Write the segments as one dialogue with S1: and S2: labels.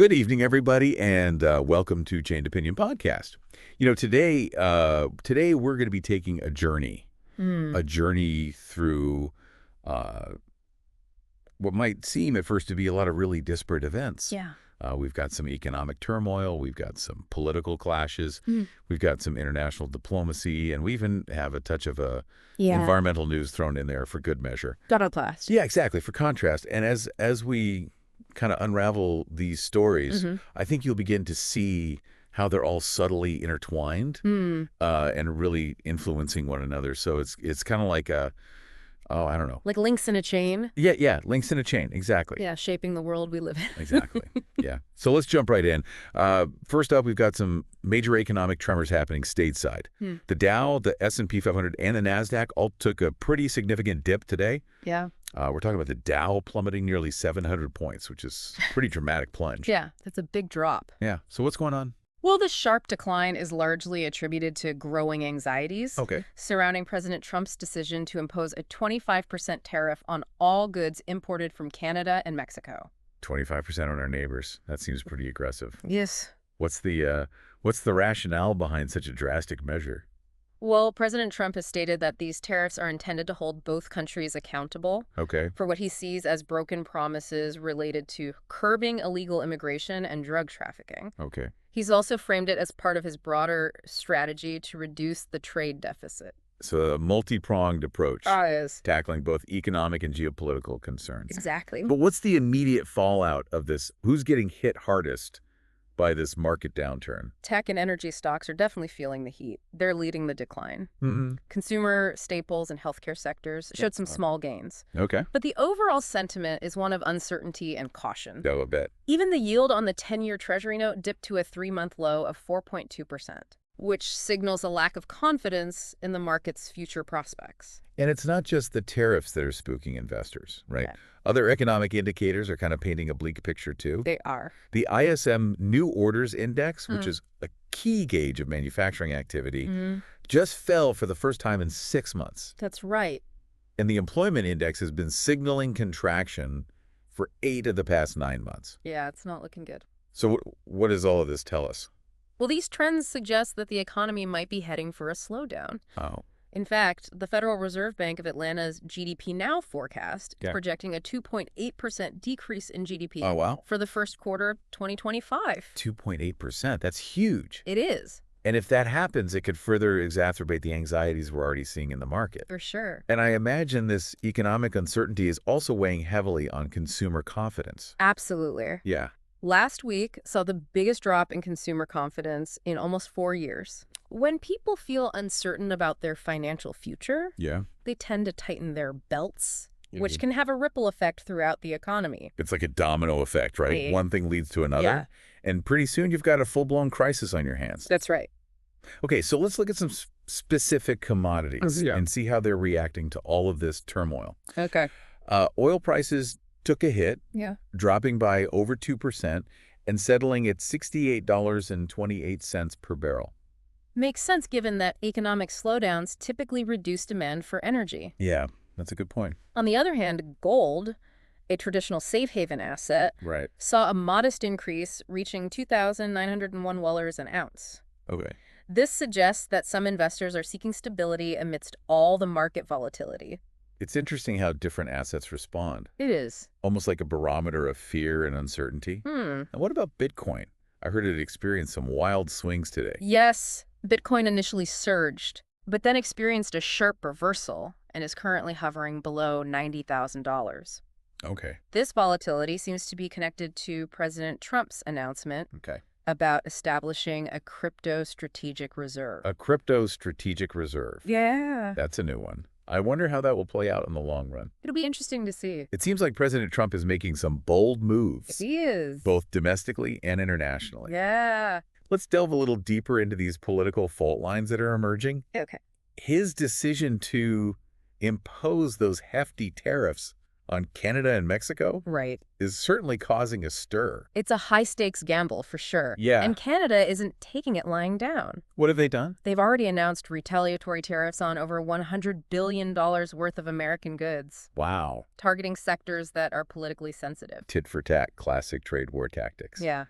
S1: Good evening, everybody, and welcome to Chained Opinion Podcast. Today we're going to be taking a journey through uh, what might seem at first to be a lot of really disparate events.
S2: Yeah.
S1: We've got some economic turmoil, we've got some political clashes,
S2: Mm.
S1: we've got some international diplomacy, and we even have a touch of
S2: Yeah.
S1: environmental news thrown in there for good measure.
S2: Got a blast.
S1: Yeah, exactly, for contrast. And as we kind of unravel these stories, I think you'll begin to see how they're all subtly intertwined and really influencing one another. So it's kind of like I don't know.
S2: Like links in a chain.
S1: Yeah, links in a chain, exactly.
S2: Yeah, shaping the world we live in.
S1: Exactly, yeah. So let's jump right in. First up, we've got some major economic tremors happening stateside. The Dow, the S&P 500, and the NASDAQ all took a pretty significant dip today.
S2: Yeah.
S1: We're talking about the Dow plummeting nearly 700 points, which is a pretty dramatic plunge.
S2: Yeah, that's a big drop.
S1: Yeah. So what's going on?
S2: Well, the sharp decline is largely attributed to growing anxieties surrounding President Trump's decision to impose a 25% tariff on all goods imported from Canada and Mexico.
S1: 25% on our neighbors. That seems pretty aggressive.
S2: Yes.
S1: What's the rationale behind such a drastic measure?
S2: Well, President Trump has stated that these tariffs are intended to hold both countries accountable for what he sees as broken promises related to curbing illegal immigration and drug trafficking. He's also framed it as part of his broader strategy to reduce the trade deficit.
S1: So a multi-pronged approach,
S2: Yes.
S1: tackling both economic and geopolitical concerns.
S2: Exactly.
S1: But what's the immediate fallout of this? Who's getting hit hardest by this market downturn?
S2: Tech and energy stocks are definitely feeling the heat. They're leading the decline. Consumer staples and healthcare sectors showed some small gains. But the overall sentiment is one of uncertainty and caution.
S1: Oh, a bit.
S2: Even the yield on the 10-year Treasury note dipped to a 3-month low of 4.2%, which signals a lack of confidence in the market's future prospects.
S1: And it's not just the tariffs that are spooking investors, right?
S2: Yeah.
S1: Other economic indicators are kind of painting a bleak picture, too.
S2: They are.
S1: The ISM New Orders Index, which is a key gauge of manufacturing activity, just fell for the first time in 6 months.
S2: That's right.
S1: And the employment index has been signaling contraction for 8 of the past 9 months.
S2: Yeah, it's not looking good.
S1: So what does all of this tell us?
S2: Well, these trends suggest that the economy might be heading for a slowdown.
S1: Oh.
S2: In fact, the Federal Reserve Bank of Atlanta's GDP Now forecast is projecting a 2.8% decrease in GDP for the first quarter of 2025.
S1: 2.8%. That's huge.
S2: It is.
S1: And if that happens, it could further exacerbate the anxieties we're already seeing in the market.
S2: For sure.
S1: And I imagine this economic uncertainty is also weighing heavily on consumer confidence.
S2: Absolutely.
S1: Yeah.
S2: Last week saw the biggest drop in consumer confidence in almost 4 years. When people feel uncertain about their financial future, they tend to tighten their belts, which can have a ripple effect throughout the economy.
S1: It's like a domino effect, right?
S2: Right.
S1: One thing leads to another. And pretty soon you've got a full-blown crisis on your hands.
S2: That's right.
S1: Okay, so let's look at some specific commodities and see how they're reacting to all of this turmoil.
S2: Okay.
S1: Oil prices took a hit, dropping by over 2% and settling at $68.28 per barrel.
S2: Makes sense given that economic slowdowns typically reduce demand for energy.
S1: Yeah, that's a good point.
S2: On the other hand, gold, a traditional safe haven asset, saw a modest increase, reaching $2,901 an ounce.
S1: Okay.
S2: This suggests that some investors are seeking stability amidst all the market volatility.
S1: It's interesting how different assets respond.
S2: It is.
S1: Almost like a barometer of fear and uncertainty. And what about Bitcoin? I heard it experienced some wild swings today.
S2: Yes, Bitcoin initially surged, but then experienced a sharp reversal and is currently hovering below $90,000.
S1: Okay.
S2: This volatility seems to be connected to President Trump's announcement about establishing a crypto strategic reserve.
S1: A crypto strategic reserve.
S2: Yeah.
S1: That's a new one. I wonder how that will play out in the long run.
S2: It'll be interesting to see.
S1: It seems like President Trump is making some bold moves.
S2: He is.
S1: Both domestically and internationally.
S2: Yeah.
S1: Let's delve a little deeper into these political fault lines that are emerging.
S2: Okay.
S1: His decision to impose those hefty tariffs on Canada and Mexico
S2: Right.
S1: is certainly causing a stir.
S2: It's a high-stakes gamble, for sure.
S1: Yeah.
S2: And Canada isn't taking it lying down.
S1: What have they done?
S2: They've already announced retaliatory tariffs on over $100 billion worth of American goods.
S1: Wow.
S2: Targeting sectors that are politically sensitive.
S1: Tit for tat, classic trade war tactics.
S2: Yeah.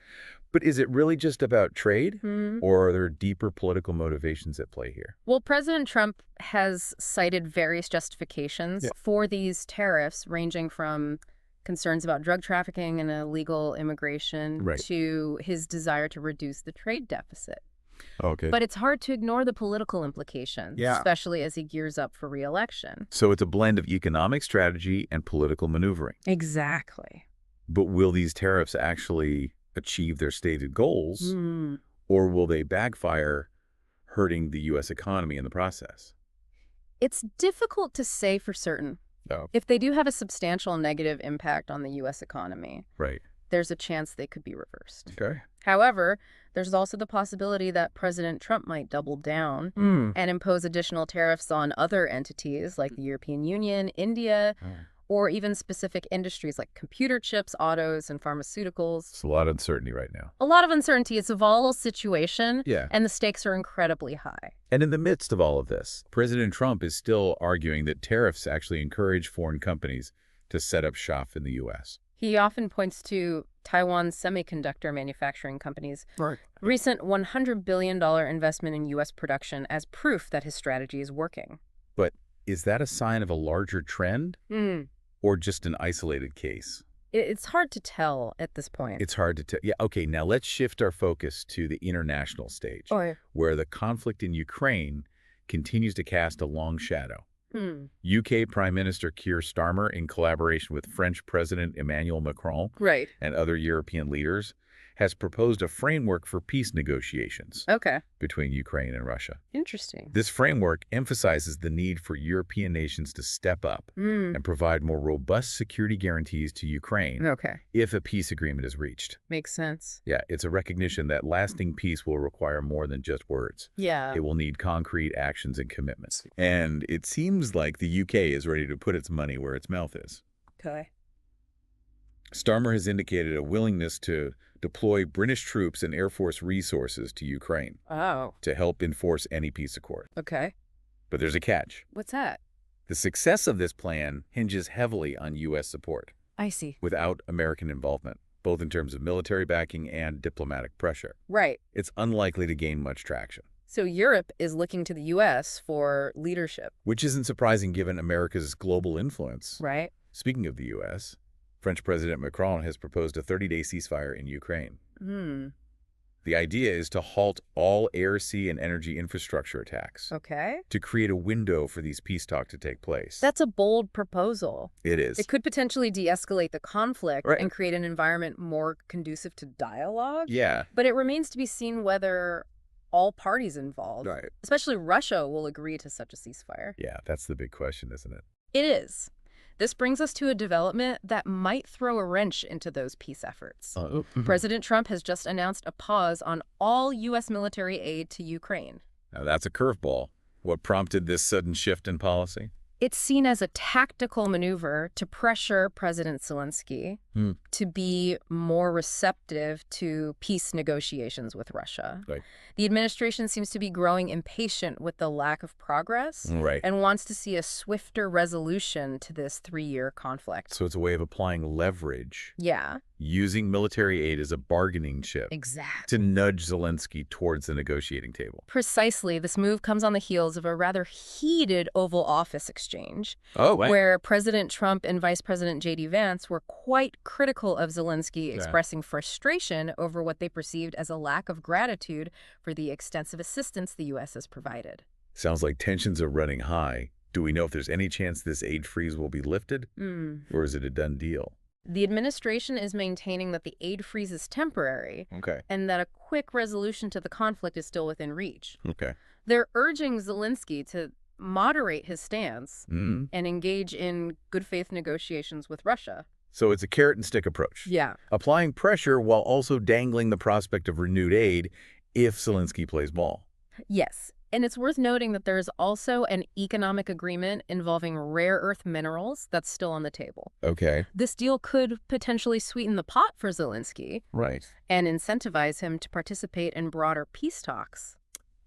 S1: But is it really just about trade?
S2: Mm-hmm.
S1: Or are there deeper political motivations at play here?
S2: Well, President Trump has cited various justifications for these tariffs, ranging from concerns about drug trafficking and illegal immigration to his desire to reduce the trade deficit.
S1: Okay.
S2: But it's hard to ignore the political implications, especially as he gears up for re-election.
S1: So it's a blend of economic strategy and political maneuvering.
S2: Exactly.
S1: But will these tariffs actually achieve their stated goals, or will they backfire, hurting the U.S. economy in the process?
S2: It's difficult to say for certain.
S1: Oh.
S2: If they do have a substantial negative impact on the U.S. economy, there's a chance they could be reversed.
S1: Okay.
S2: However, there's also the possibility that President Trump might double down and impose additional tariffs on other entities like the European Union, India, or even specific industries like computer chips, autos, and pharmaceuticals.
S1: It's a lot of uncertainty right now.
S2: A lot of uncertainty. It's a volatile situation, and the stakes are incredibly high.
S1: And in the midst of all of this, President Trump is still arguing that tariffs actually encourage foreign companies to set up shop in the U.S.
S2: He often points to Taiwan's semiconductor manufacturing companies' recent $100 billion investment in U.S. production as proof that his strategy is working.
S1: But is that a sign of a larger trend? Or just an isolated case?
S2: It's hard to tell at this point.
S1: It's hard to tell. Yeah, okay, now let's shift our focus to the international stage, where the conflict in Ukraine continues to cast a long shadow. UK Prime Minister Keir Starmer, in collaboration with French President Emmanuel Macron and other European leaders, has proposed a framework for peace negotiations between Ukraine and Russia.
S2: Interesting.
S1: This framework emphasizes the need for European nations to step up and provide more robust security guarantees to Ukraine if a peace agreement is reached.
S2: Makes sense.
S1: Yeah, it's a recognition that lasting peace will require more than just words.
S2: Yeah.
S1: It will need concrete actions and commitments. And it seems like the UK is ready to put its money where its mouth is.
S2: Okay.
S1: Starmer has indicated a willingness to deploy British troops and Air Force resources to Ukraine to help enforce any peace accord.
S2: Okay.
S1: But there's a catch.
S2: What's that?
S1: The success of this plan hinges heavily on U.S. support.
S2: I see.
S1: Without American involvement, both in terms of military backing and diplomatic pressure.
S2: Right.
S1: It's unlikely to gain much traction.
S2: So Europe is looking to the U.S. for leadership.
S1: Which isn't surprising given America's global influence.
S2: Right.
S1: Speaking of the U.S., French President Macron has proposed a 30-day ceasefire in Ukraine. The idea is to halt all air, sea, and energy infrastructure attacks. To create a window for these peace talks to take place.
S2: That's a bold proposal.
S1: It is.
S2: It could potentially de-escalate the conflict and create an environment more conducive to dialogue.
S1: Yeah.
S2: But it remains to be seen whether all parties involved, especially Russia, will agree to such a ceasefire.
S1: Yeah, that's the big question, isn't it?
S2: It is. This brings us to a development that might throw a wrench into those peace efforts. President Trump has just announced a pause on all U.S. military aid to Ukraine.
S1: Now that's a curveball. What prompted this sudden shift in policy?
S2: It's seen as a tactical maneuver to pressure President Zelensky to be more receptive to peace negotiations with Russia. The administration seems to be growing impatient with the lack of progress and wants to see a swifter resolution to this 3-year conflict.
S1: So it's a way of applying leverage.
S2: Yeah.
S1: Using military aid as a bargaining chip.
S2: Exactly.
S1: To nudge Zelensky towards the negotiating table.
S2: Precisely. This move comes on the heels of a rather heated Oval Office exchange.
S1: Oh, wow.
S2: Where President Trump and Vice President J.D. Vance were quite critical of Zelensky, expressing frustration over what they perceived as a lack of gratitude for the extensive assistance the U.S. has provided.
S1: Sounds like tensions are running high. Do we know if there's any chance this aid freeze will be lifted? Or is it a done deal?
S2: The administration is maintaining that the aid freeze is temporary and that a quick resolution to the conflict is still within reach. They're urging Zelensky to moderate his stance and engage in good faith negotiations with Russia.
S1: So it's a carrot and stick approach.
S2: Yeah.
S1: Applying pressure while also dangling the prospect of renewed aid if Zelensky plays ball.
S2: Yes. And it's worth noting that there's also an economic agreement involving rare earth minerals that's still on the table.
S1: Okay.
S2: This deal could potentially sweeten the pot for Zelensky.
S1: Right.
S2: And incentivize him to participate in broader peace talks.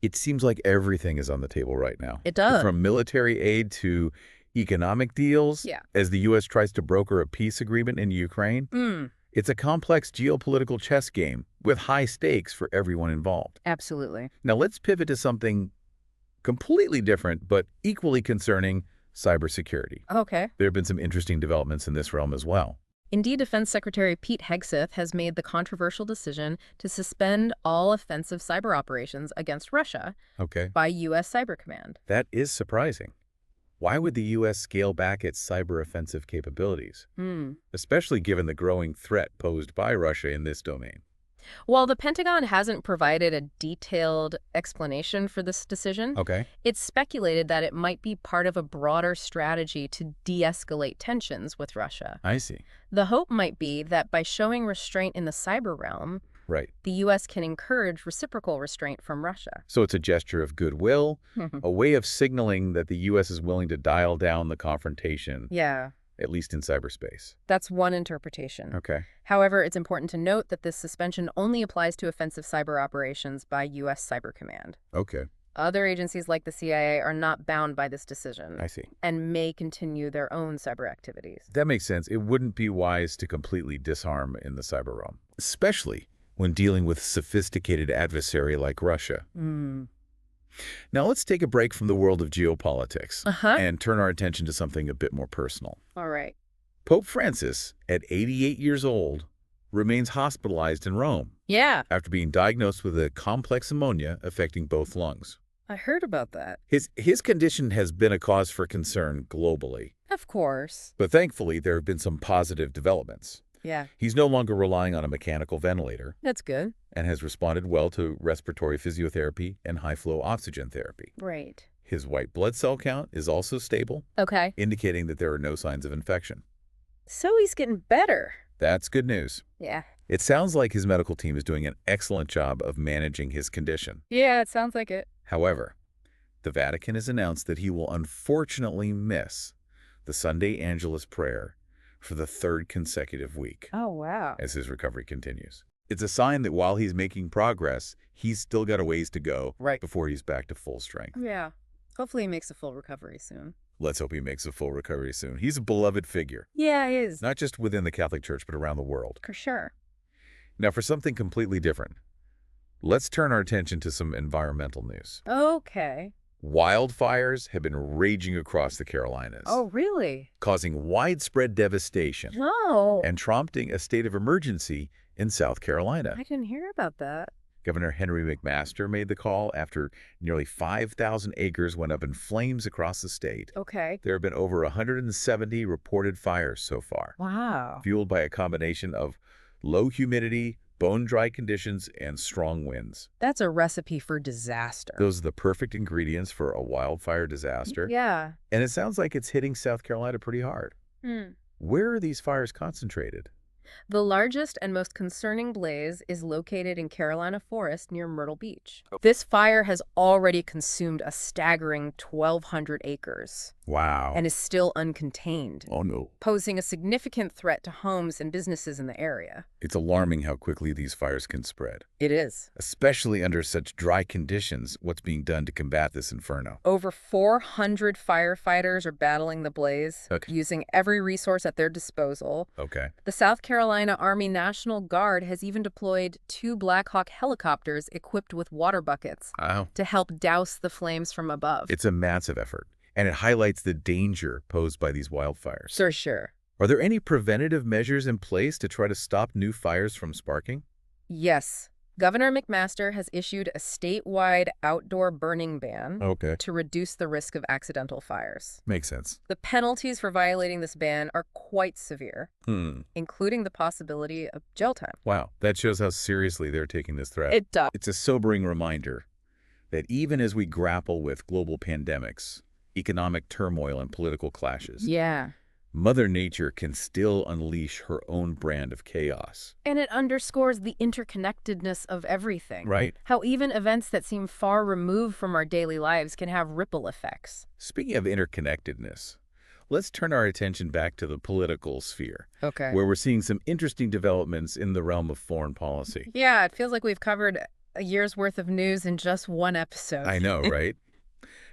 S1: It seems like everything is on the table right now.
S2: It does.
S1: From military aid to economic deals,
S2: Yeah.
S1: as the U.S. tries to broker a peace agreement in Ukraine. It's a complex geopolitical chess game with high stakes for everyone involved.
S2: Absolutely.
S1: Now let's pivot to something completely different but equally concerning: cybersecurity.
S2: Okay.
S1: There have been some interesting developments in this realm as well.
S2: Indeed, Defense Secretary Pete Hegseth has made the controversial decision to suspend all offensive cyber operations against Russia by U.S. Cyber Command.
S1: That is surprising. Why would the U.S. scale back its cyber offensive capabilities, especially given the growing threat posed by Russia in this domain?
S2: While the Pentagon hasn't provided a detailed explanation for this decision, it's speculated that it might be part of a broader strategy to de-escalate tensions with Russia.
S1: I see.
S2: The hope might be that by showing restraint in the cyber realm, the U.S. can encourage reciprocal restraint from Russia.
S1: So it's a gesture of goodwill, a way of signaling that the U.S. is willing to dial down the confrontation.
S2: Yeah.
S1: At least in cyberspace.
S2: That's one interpretation.
S1: Okay.
S2: However, it's important to note that this suspension only applies to offensive cyber operations by U.S. Cyber Command.
S1: Okay.
S2: Other agencies like the CIA are not bound by this decision.
S1: I see.
S2: And may continue their own cyber activities.
S1: That makes sense. It wouldn't be wise to completely disarm in the cyber realm, especially when dealing with a sophisticated adversary like Russia. Now let's take a break from the world of geopolitics and turn our attention to something a bit more personal.
S2: All right.
S1: Pope Francis, at 88 years old, remains hospitalized in Rome.
S2: Yeah.
S1: After being diagnosed with a complex pneumonia affecting both lungs.
S2: I heard about that.
S1: His condition has been a cause for concern globally.
S2: Of course.
S1: But thankfully, there have been some positive developments.
S2: Yeah.
S1: He's no longer relying on a mechanical ventilator.
S2: That's good.
S1: And has responded well to respiratory physiotherapy and high-flow oxygen therapy.
S2: Right.
S1: His white blood cell count is also stable, indicating that there are no signs of infection.
S2: So he's getting better.
S1: That's good news.
S2: Yeah.
S1: It sounds like his medical team is doing an excellent job of managing his condition.
S2: Yeah, it sounds like it.
S1: However, the Vatican has announced that he will unfortunately miss the Sunday Angelus prayer for the third consecutive week.
S2: Oh, wow.
S1: As his recovery continues. It's a sign that while he's making progress, he's still got a ways to go before he's back to full strength.
S2: Yeah. Hopefully he makes a full recovery soon.
S1: Let's hope he makes a full recovery soon. He's a beloved figure.
S2: Yeah, he is.
S1: Not just within the Catholic Church, but around the world.
S2: For sure.
S1: Now, for something completely different, let's turn our attention to some environmental news.
S2: Okay.
S1: Wildfires have been raging across the Carolinas.
S2: Oh, really?
S1: Causing widespread devastation.
S2: No.
S1: And prompting a state of emergency in South Carolina.
S2: I didn't hear about that.
S1: Governor Henry McMaster made the call after nearly 5,000 acres went up in flames across the state.
S2: Okay.
S1: There have been over 170 reported fires so far.
S2: Wow.
S1: Fueled by a combination of low humidity, bone-dry conditions, and strong winds.
S2: That's a recipe for disaster.
S1: Those are the perfect ingredients for a wildfire disaster.
S2: Yeah.
S1: And it sounds like it's hitting South Carolina pretty hard. Where are these fires concentrated?
S2: The largest and most concerning blaze is located in Carolina Forest near Myrtle Beach. This fire has already consumed a staggering 1,200 acres.
S1: Wow.
S2: And is still uncontained.
S1: Oh, no.
S2: Posing a significant threat to homes and businesses in the area.
S1: It's alarming how quickly these fires can spread.
S2: It is.
S1: Especially under such dry conditions. What's being done to combat this inferno?
S2: Over 400 firefighters are battling the blaze, using every resource at their disposal. The South Carolina Army National Guard has even deployed 2 Black Hawk helicopters equipped with water buckets to help douse the flames from above.
S1: It's a massive effort, and it highlights the danger posed by these wildfires.
S2: For sure.
S1: Are there any preventative measures in place to try to stop new fires from sparking?
S2: Yes. Governor McMaster has issued a statewide outdoor burning ban to reduce the risk of accidental fires.
S1: Makes sense.
S2: The penalties for violating this ban are quite severe, including the possibility of jail time.
S1: Wow, that shows how seriously they're taking this threat.
S2: It does.
S1: It's a sobering reminder that even as we grapple with global pandemics, economic turmoil, and political clashes, Mother Nature can still unleash her own brand of chaos.
S2: And it underscores the interconnectedness of everything.
S1: Right.
S2: How even events that seem far removed from our daily lives can have ripple effects.
S1: Speaking of interconnectedness, let's turn our attention back to the political sphere,
S2: Okay.
S1: where we're seeing some interesting developments in the realm of foreign policy.
S2: Yeah, it feels like we've covered a year's worth of news in just one episode.
S1: I know, right?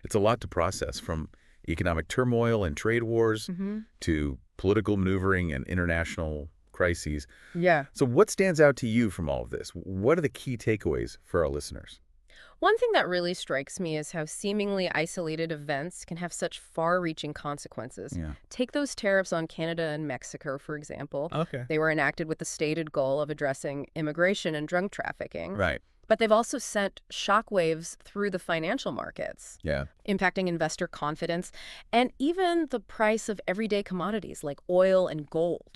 S1: It's a lot to process, from economic turmoil and trade wars to political maneuvering and international crises.
S2: Yeah.
S1: So what stands out to you from all of this? What are the key takeaways for our listeners?
S2: One thing that really strikes me is how seemingly isolated events can have such far-reaching consequences.
S1: Yeah.
S2: Take those tariffs on Canada and Mexico, for example.
S1: Okay.
S2: They were enacted with the stated goal of addressing immigration and drug trafficking.
S1: Right.
S2: But they've also sent shockwaves through the financial markets,
S1: Yeah.
S2: impacting investor confidence and even the price of everyday commodities like oil and gold.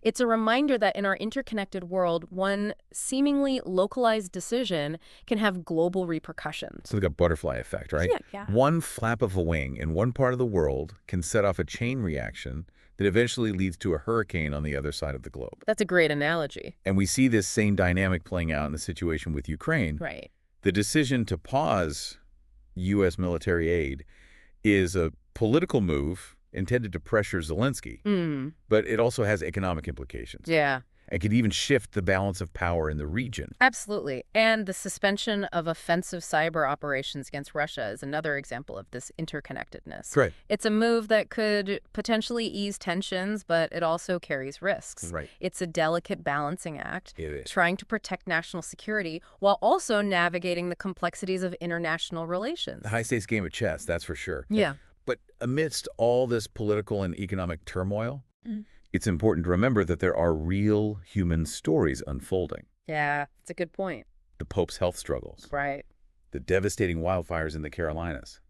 S2: It's a reminder that in our interconnected world, one seemingly localized decision can have global repercussions.
S1: It's like a butterfly effect, right?
S2: Yeah.
S1: One flap of a wing in one part of the world can set off a chain reaction that eventually leads to a hurricane on the other side of the globe.
S2: That's a great analogy.
S1: And we see this same dynamic playing out in the situation with Ukraine.
S2: Right.
S1: The decision to pause U.S. military aid is a political move intended to pressure Zelensky, but it also has economic implications.
S2: Yeah.
S1: And could even shift the balance of power in the region.
S2: Absolutely. And the suspension of offensive cyber operations against Russia is another example of this interconnectedness.
S1: Right.
S2: It's a move that could potentially ease tensions, but it also carries risks.
S1: Right.
S2: It's a delicate balancing act,
S1: It is.
S2: trying to protect national security while also navigating the complexities of international relations.
S1: The high-stakes game of chess, that's for sure.
S2: Yeah.
S1: But amidst all this political and economic turmoil, it's important to remember that there are real human stories unfolding.
S2: Yeah, it's a good point.
S1: The Pope's health struggles,
S2: Right.
S1: the devastating wildfires in the Carolinas.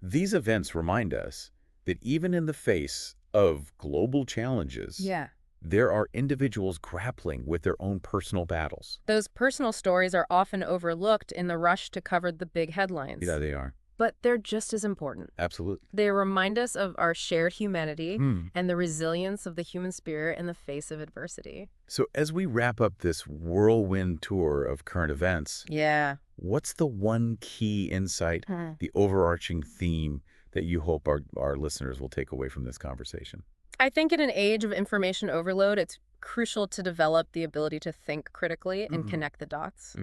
S1: These events remind us that even in the face of global challenges,
S2: Yeah.
S1: there are individuals grappling with their own personal battles.
S2: Those personal stories are often overlooked in the rush to cover the big headlines.
S1: Yeah, they are.
S2: But they're just as important.
S1: Absolutely.
S2: They remind us of our shared humanity and the resilience of the human spirit in the face of adversity.
S1: So as we wrap up this whirlwind tour of current events,
S2: Yeah.
S1: what's the one key insight, the overarching theme that you hope our listeners will take away from this conversation?
S2: I think in an age of information overload, it's crucial to develop the ability to think critically and connect the dots.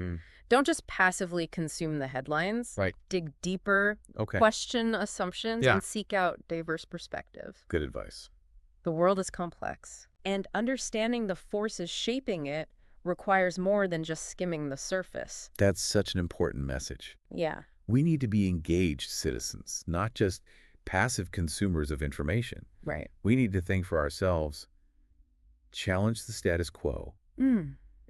S2: Don't just passively consume the headlines.
S1: Right.
S2: Dig deeper, question assumptions, and seek out diverse perspectives.
S1: Good advice.
S2: The world is complex, and understanding the forces shaping it requires more than just skimming the surface.
S1: That's such an important message.
S2: Yeah.
S1: We need to be engaged citizens, not just passive consumers of information.
S2: Right.
S1: We need to think for ourselves, challenge the status quo,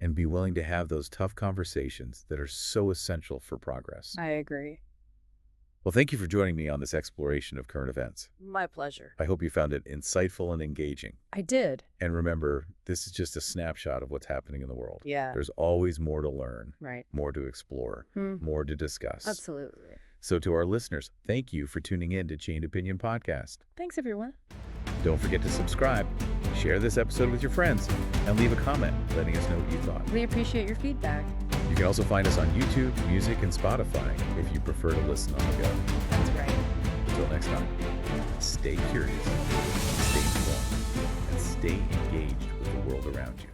S1: and be willing to have those tough conversations that are so essential for progress.
S2: I agree.
S1: Well, thank you for joining me on this exploration of current events.
S2: My pleasure.
S1: I hope you found it insightful and engaging.
S2: I did.
S1: And remember, this is just a snapshot of what's happening in the world.
S2: Yeah.
S1: There's always more to learn,
S2: Right.
S1: more to explore, more to discuss.
S2: Absolutely.
S1: So to our listeners, thank you for tuning in to Chained Opinion Podcast.
S2: Thanks, everyone.
S1: Don't forget to subscribe, share this episode with your friends, and leave a comment letting us know what you thought.
S2: We appreciate your feedback.
S1: You can also find us on YouTube, Music, and Spotify if you prefer to listen on the go.
S2: That's right.
S1: Until next time, stay curious, stay informed, and stay engaged with the world around you.